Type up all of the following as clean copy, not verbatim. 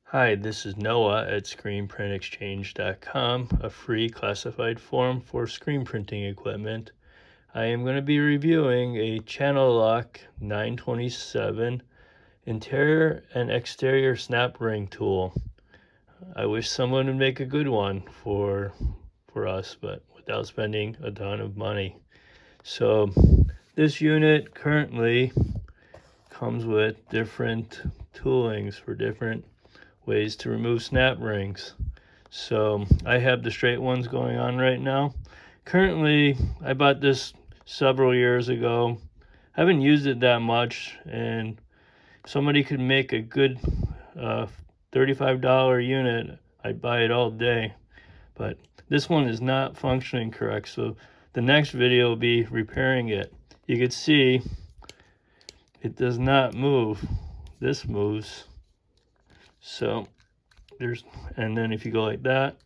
Hi, this is Noah at screenprintexchange.com, a free classified forum for screen printing equipment. I am going to be reviewing a Channellock 927 interior and exterior snap ring tool. I wish someone would make a good one for us, but without spending a ton of money. So this unit currently comes with different toolings for different ways to remove snap rings. So I have the straight ones going on right now. Currently, I bought this several years ago. I haven't used it that much, and if somebody could make a good $35 unit, I'd buy it all day. But this one is not functioning correct, so the next video will be repairing it. You can see it does not move. This moves. So and then if you go like that,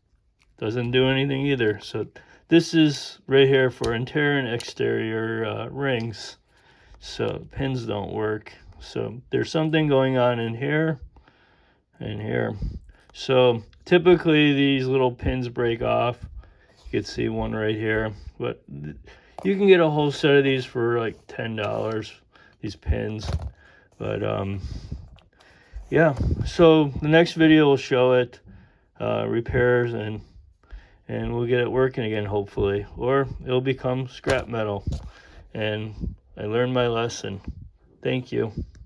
doesn't do anything either. So this is right here for interior and exterior rings. So pins don't work. So there's something going on in here and here. So typically these little pins break off. You can see one right here, but you can get a whole set of these for like $10, these pins. But yeah, so the next video will show it, repairs, and we'll get it working again, hopefully, or it'll become scrap metal. And I learned my lesson. Thank you.